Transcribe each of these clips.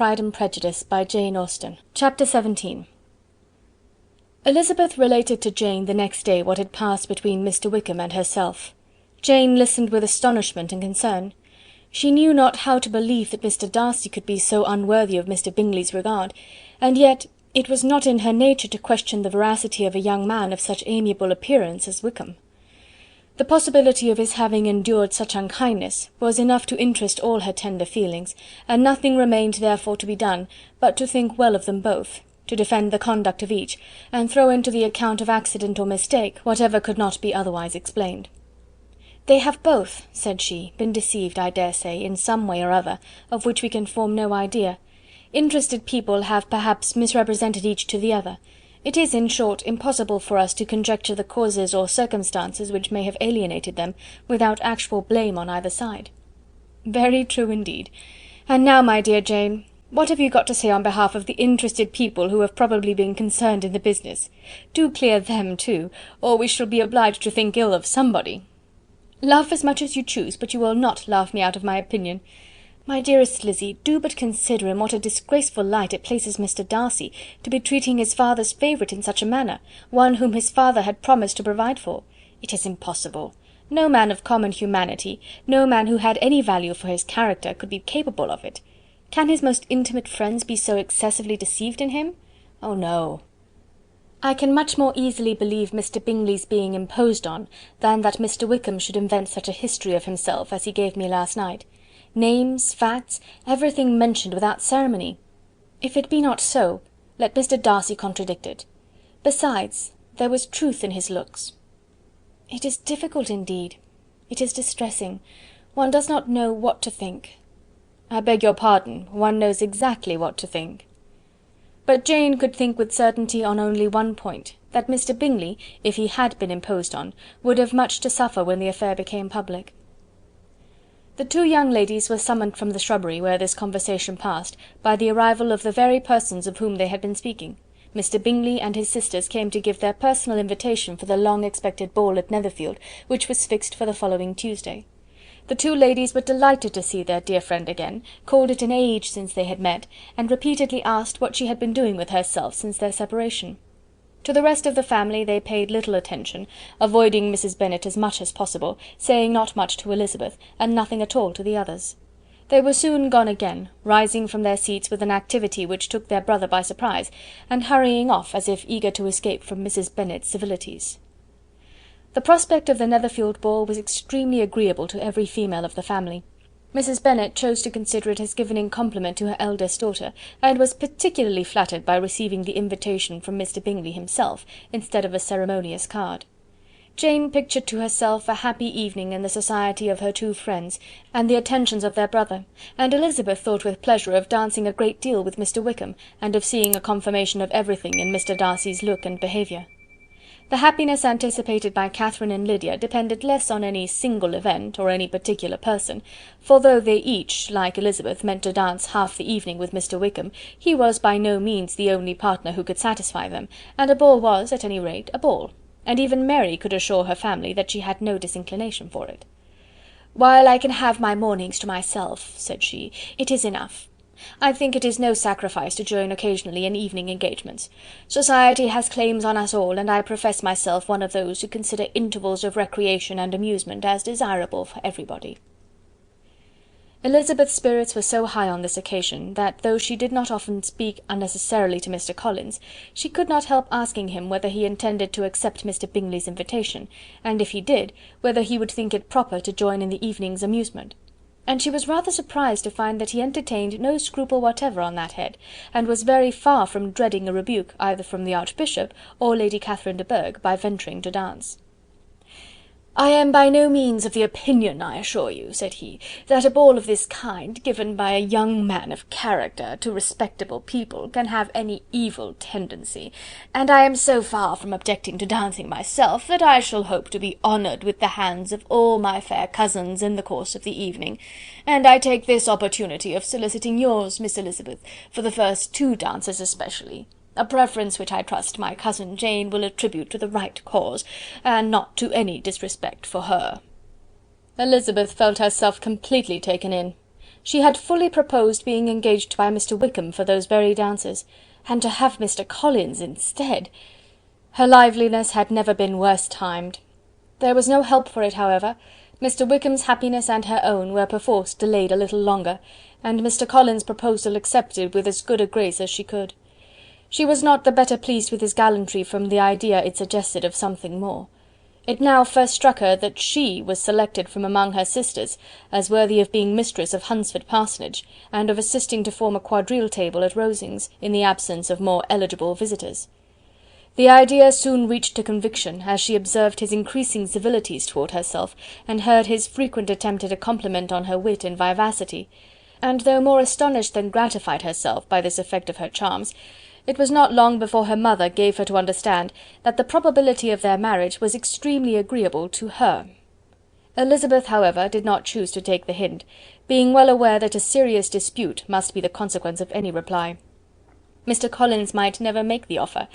Pride and Prejudice by Jane Austen. Chapter 17. Elizabeth related to Jane the next day what had passed between Mr. Wickham and herself. Jane listened with astonishment and concern. She knew not how to believe that Mr. Darcy could be so unworthy of Mr. Bingley's regard, and yet it was not in her nature to question the veracity of a young man of such amiable appearance as Wickham. The possibility of his having endured such unkindness was enough to interest all her tender feelings, and nothing remained therefore to be done but to think well of them both, to defend the conduct of each, and throw into the account of accident or mistake whatever could not be otherwise explained. "They have both," said she, "been deceived, I dare say, in some way or other, of which we can form no idea. Interested people have perhaps misrepresented each to the other. It is, in short, impossible for us to conjecture the causes or circumstances which may have alienated them, without actual blame on either side." "Very true indeed. And now, my dear Jane, what have you got to say on behalf of the interested people who have probably been concerned in the business? Do clear them too, or we shall be obliged to think ill of somebody." "Laugh as much as you choose, but you will not laugh me out of my opinion. My dearest Lizzy, do but consider in what a disgraceful light it places Mr. Darcy, to be treating his father's favourite in such a manner, one whom his father had promised to provide for. It is impossible. No man of common humanity, no man who had any value for his character, could be capable of it. Can his most intimate friends be so excessively deceived in him? Oh no! I can much more easily believe Mr. Bingley's being imposed on, than that Mr. Wickham should invent such a history of himself as he gave me last night. Names, facts, everything mentioned without ceremony. If it be not so, let Mr. Darcy contradict it. Besides, there was truth in his looks. It is difficult indeed. It is distressing. One does not know what to think." "I beg your pardon, one knows exactly what to think." But Jane could think with certainty on only one point, that Mr. Bingley, if he had been imposed on, would have much to suffer when the affair became public. The two young ladies were summoned from the shrubbery where this conversation passed, by the arrival of the very persons of whom they had been speaking. Mr. Bingley and his sisters came to give their personal invitation for the long-expected ball at Netherfield, which was fixed for the following Tuesday. The two ladies were delighted to see their dear friend again, called it an age since they had met, and repeatedly asked what she had been doing with herself since their separation. To the rest of the family they paid little attention, avoiding Mrs. Bennet as much as possible, saying not much to Elizabeth, and nothing at all to the others. They were soon gone again, rising from their seats with an activity which took their brother by surprise, and hurrying off as if eager to escape from Mrs. Bennet's civilities. The prospect of the Netherfield ball was extremely agreeable to every female of the family. Mrs. Bennet chose to consider it as given in compliment to her eldest daughter, and was particularly flattered by receiving the invitation from Mr. Bingley himself, instead of a ceremonious card. Jane pictured to herself a happy evening in the society of her two friends, and the attentions of their brother, and Elizabeth thought with pleasure of dancing a great deal with Mr. Wickham, and of seeing a confirmation of everything in Mr. Darcy's look and behaviour. The happiness anticipated by Catherine and Lydia depended less on any single event, or any particular person, for though they each, like Elizabeth, meant to dance half the evening with Mr. Wickham, he was by no means the only partner who could satisfy them, and a ball was, at any rate, a ball, and even Mary could assure her family that she had no disinclination for it. "While I can have my mornings to myself," said she, "it is enough. I think it is no sacrifice to join occasionally in evening engagements. Society has claims on us all, and I profess myself one of those who consider intervals of recreation and amusement as desirable for everybody." Elizabeth's spirits were so high on this occasion, that though she did not often speak unnecessarily to Mr. Collins, she could not help asking him whether he intended to accept Mr. Bingley's invitation, and if he did, whether he would think it proper to join in the evening's amusement. And she was rather surprised to find that he entertained no scruple whatever on that head, and was very far from dreading a rebuke either from the Archbishop or Lady Catherine de Bourgh by venturing to dance. "I am by no means of the opinion, I assure you," said he, "that a ball of this kind, given by a young man of character to respectable people, can have any evil tendency, and I am so far from objecting to dancing myself, that I shall hope to be honoured with the hands of all my fair cousins in the course of the evening, and I take this opportunity of soliciting yours, Miss Elizabeth, for the first two dances especially. A preference which I trust my cousin Jane will attribute to the right cause, and not to any disrespect for her." Elizabeth felt herself completely taken in. She had fully proposed being engaged by Mr. Wickham for those very dances, and to have Mr. Collins instead! Her liveliness had never been worse timed. There was no help for it, however. Mr. Wickham's happiness and her own were perforce delayed a little longer, and Mr. Collins' proposal accepted with as good a grace as she could. She was not the better pleased with his gallantry from the idea it suggested of something more. It now first struck her that she was selected from among her sisters as worthy of being mistress of Hunsford Parsonage, and of assisting to form a quadrille table at Rosings, in the absence of more eligible visitors. The idea soon reached to conviction, as she observed his increasing civilities toward herself, and heard his frequent attempt at a compliment on her wit and vivacity, and though more astonished than gratified herself by this effect of her charms, it was not long before her mother gave her to understand that the probability of their marriage was extremely agreeable to her. Elizabeth, however, did not choose to take the hint, being well aware that a serious dispute must be the consequence of any reply. Mr. Collins might never make the offer,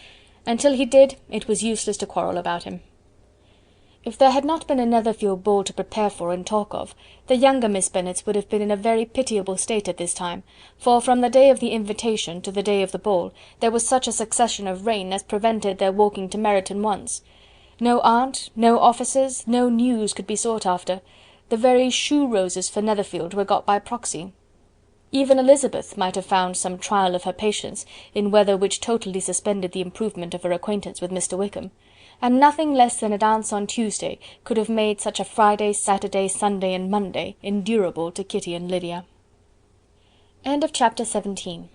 and till he did, it was useless to quarrel about him. If there had not been a Netherfield ball to prepare for and talk of, the younger Miss Bennets would have been in a very pitiable state at this time, for from the day of the invitation to the day of the ball, there was such a succession of rain as prevented their walking to Meryton once. No aunt, no officers, no news could be sought after. The very shoe-roses for Netherfield were got by proxy. Even Elizabeth might have found some trial of her patience in weather which totally suspended the improvement of her acquaintance with Mr. Wickham, and nothing less than a dance on Tuesday could have made such a Friday, Saturday, Sunday, and Monday endurable to Kitty and Lydia. Chapter 17